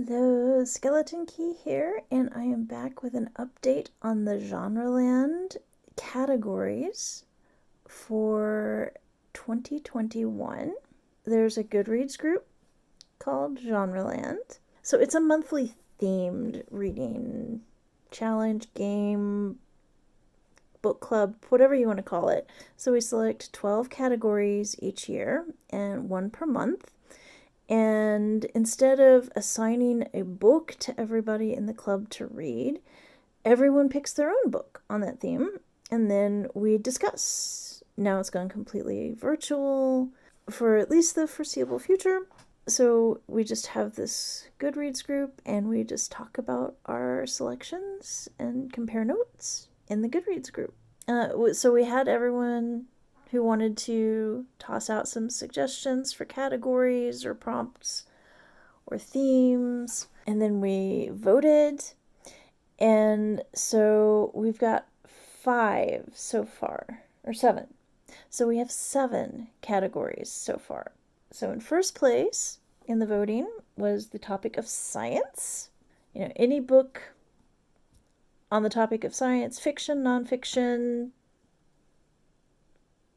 Hello, Skeleton Key here, and I am back with an update on the GenreLand categories for 2021. There's a Goodreads group called GenreLand. So it's a monthly themed reading challenge, game, book club, whatever you want to call it. So we select 12 categories each year and one per month. And instead of assigning a book to everybody in the club to read, everyone picks their own book on that theme, and then we discuss. Now it's gone completely virtual for at least the foreseeable future. So we just have this Goodreads group, and we just talk about our selections and compare notes in the Goodreads group. So we had everyone who wanted to toss out some suggestions for categories or prompts or themes. And then we voted. And so we've got 5 so far, or 7. So we have 7 categories so far. So in first place in the voting was the topic of science. Any book on the topic of science, fiction, nonfiction,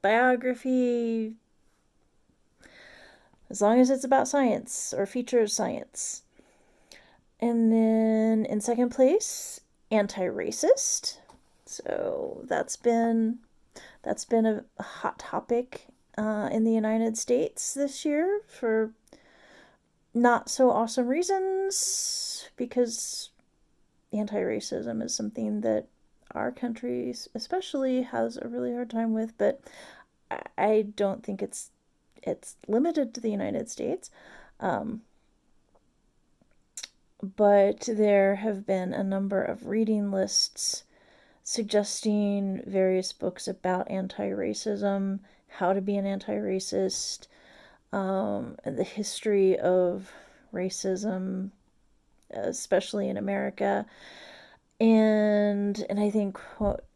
biography, as long as it's about science or features science. And then in second place, anti-racist. So that's been a hot topic in the United States this year for not so awesome reasons, because anti-racism is something that our country especially has a really hard time with, but I don't think it's limited to the United States. But there have been a number of reading lists suggesting various books about anti-racism, how to be an anti-racist, the history of racism, especially in America. And I think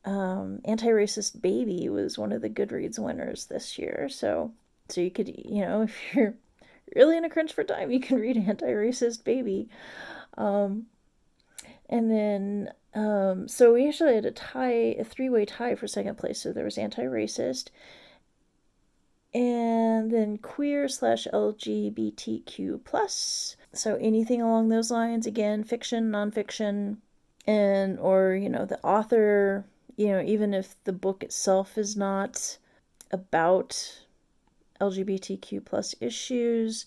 Anti-Racist Baby was one of the Goodreads winners this year. So you could, if you're really in a crunch for time, you can read Anti-Racist Baby. And then, so we actually had a 3-way tie for second place. So there was Anti-Racist, and then queer/LGBTQ+. So anything along those lines, again, fiction, nonfiction, and or the author, even if the book itself is not about LGBTQ+ issues,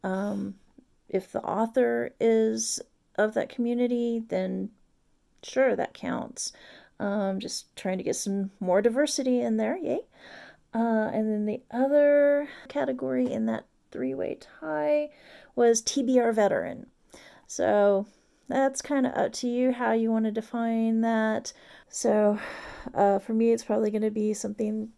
if the author is of that community, then sure, that counts. Just trying to get some more diversity in there, yay. And then the other category in that 3-way tie was TBR veteran. So that's kind of up to you how you want to define that. So for me, it's probably going to be something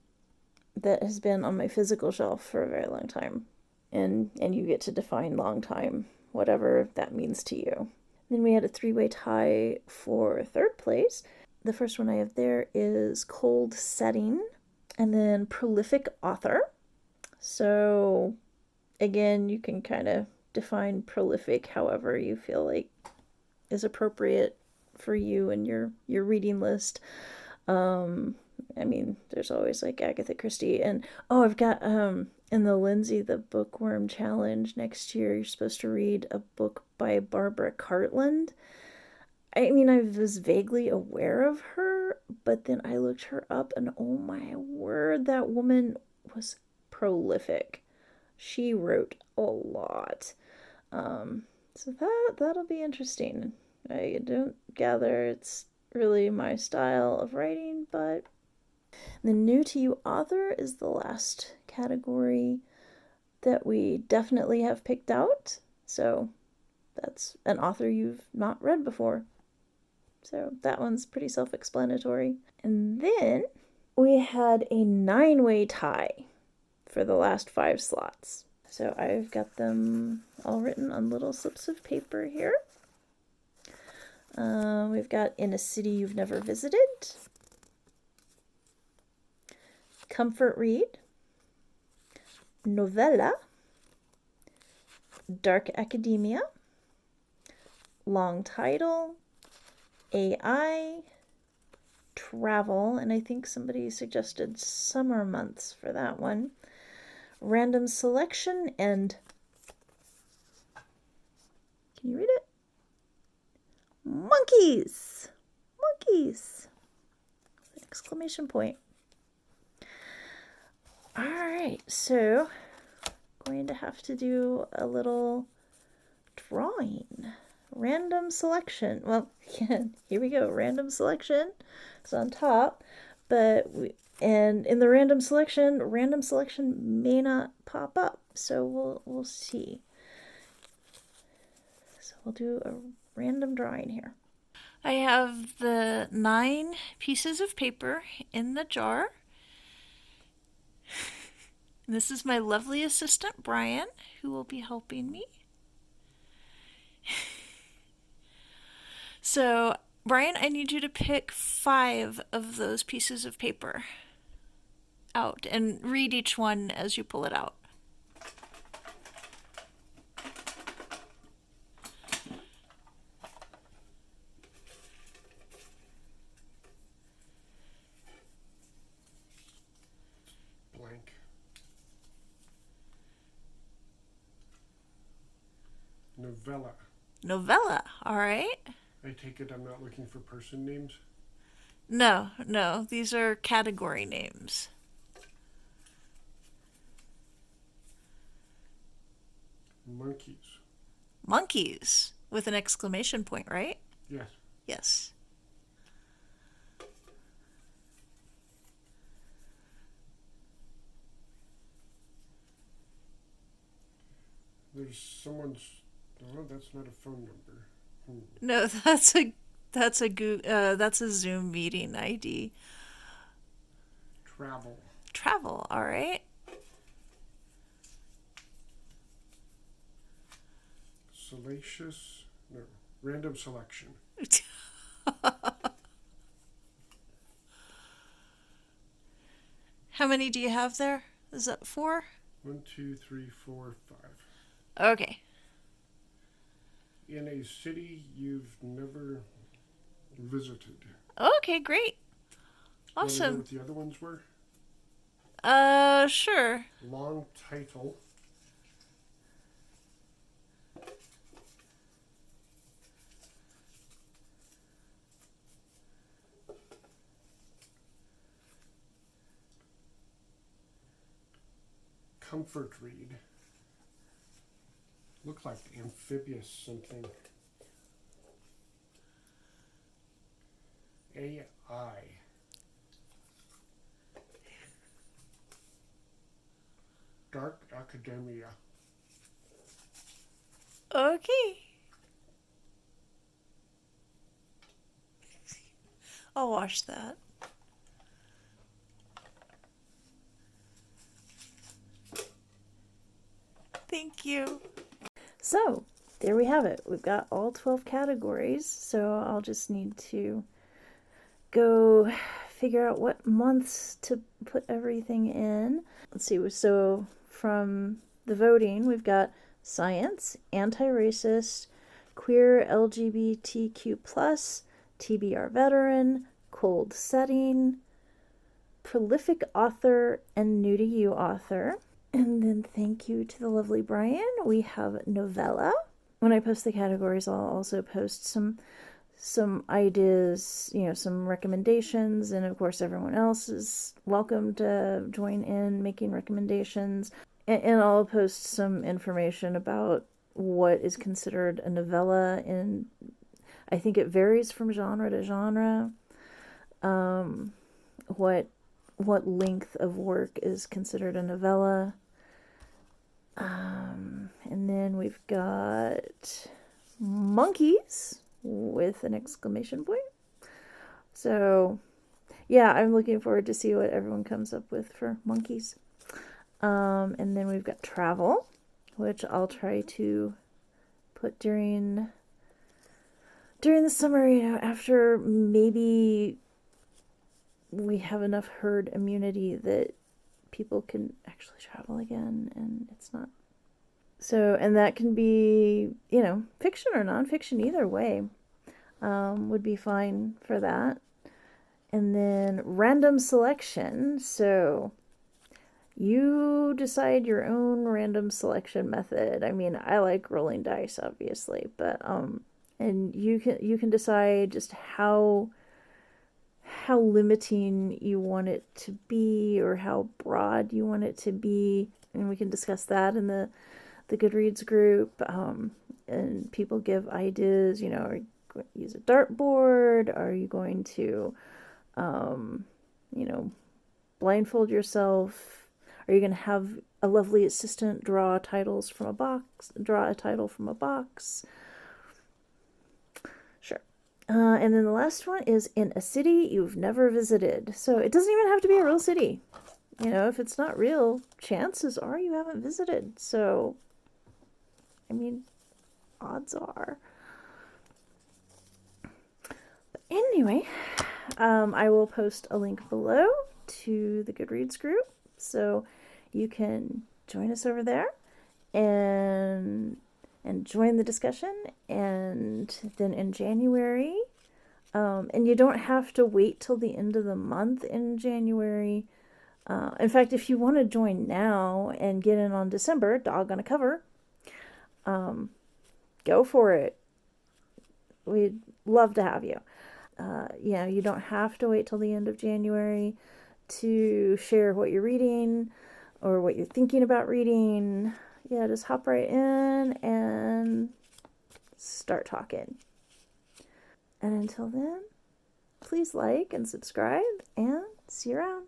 that has been on my physical shelf for a very long time. And you get to define long time, whatever that means to you. Then we had a 3-way tie for third place. The first one I have there is cold setting, and then prolific author. So again, you can kind of define prolific however you feel like is appropriate for you and your reading list. I mean, there's always like Agatha Christie, and I've got in the Lindsay the Bookworm Challenge next year, you're supposed to read a book by Barbara Cartland. I mean, I was vaguely aware of her, but then I looked her up, and oh my word, that woman was prolific. She wrote a lot. So that'll be interesting. I don't gather it's really my style of writing, but the new to you author is the last category that we definitely have picked out. So that's an author you've not read before. So that one's pretty self-explanatory. And then we had a 9-way tie for the last 5 slots. So I've got them all written on little slips of paper here. We've got In a City You've Never Visited, comfort read, novella, dark academia, long title, AI, travel, and I think somebody suggested summer months for that one, random selection, and can you read it? Monkeys! Monkeys! Exclamation point. Alright, so going to have to do a little drawing. Random selection. Well, again, here we go. Random selection is on top, but and in the random selection may not pop up. So we'll see. So we'll do a random drawing here. I have the 9 pieces of paper in the jar. This is my lovely assistant, Brian, who will be helping me. So, Brian, I need you to pick 5 of those pieces of paper out and read each one as you pull it out. Blank. Novella. Novella, all right. I take it I'm not looking for person names? No, these are category names. Monkeys. Monkeys, with an exclamation point, right? Yes. Yes. There's someone's... Oh, that's not a phone number. No, that's a Zoom meeting ID. Travel. Travel, all right. Salacious. No. Random selection. How many do you have there? Is that 4? 1, 2, 3, 4, 5. Okay. In a city you've never visited. Okay, great. Awesome. Want to know what the other ones were? Sure. Long title. Comfort read. Look like amphibious something. AI. Dark academia. Okay. I'll watch that. Thank you. So, there we have it. We've got all 12 categories, so I'll just need to go figure out what months to put everything in. Let's see, so from the voting, we've got science, anti-racist, queer LGBTQ+, TBR veteran, cold setting, prolific author, and new to you author. And then thank you to the lovely Brian. We have novella. When I post the categories, I'll also post some ideas, some recommendations, and of course everyone else is welcome to join in making recommendations. And I'll post some information about what is considered a novella, and I think it varies from genre to genre. What length of work is considered a novella. And then we've got monkeys with an exclamation point. So, yeah, I'm looking forward to see what everyone comes up with for monkeys. And then we've got travel, which I'll try to put during the summer, after maybe we have enough herd immunity that people can actually travel again and it's not So, and that can be, fiction or nonfiction, either way, would be fine for that. And then random selection. So, you decide your own random selection method. I mean, I like rolling dice, obviously, but and you can decide just how limiting you want it to be or how broad you want it to be, and we can discuss that in the Goodreads group. And people give ideas. Are you going to use a dartboard? Are you going to, um, you know, blindfold yourself? Are you going to have a lovely assistant draw titles from a box? Draw a title from a box. Sure. And then the last one is in a city you've never visited. So it doesn't even have to be a real city. If it's not real, chances are you haven't visited. So, I mean, odds are. But anyway, I will post a link below to the Goodreads group. So you can join us over there and join the discussion. And then in January, and you don't have to wait till the end of the month in January. In fact, if you want to join now and get in on December, dog on a cover, go for it. We'd love to have you. You don't have to wait till the end of January to share what you're reading or what you're thinking about reading. Yeah, just hop right in and start talking. And until then, please like and subscribe and see you around.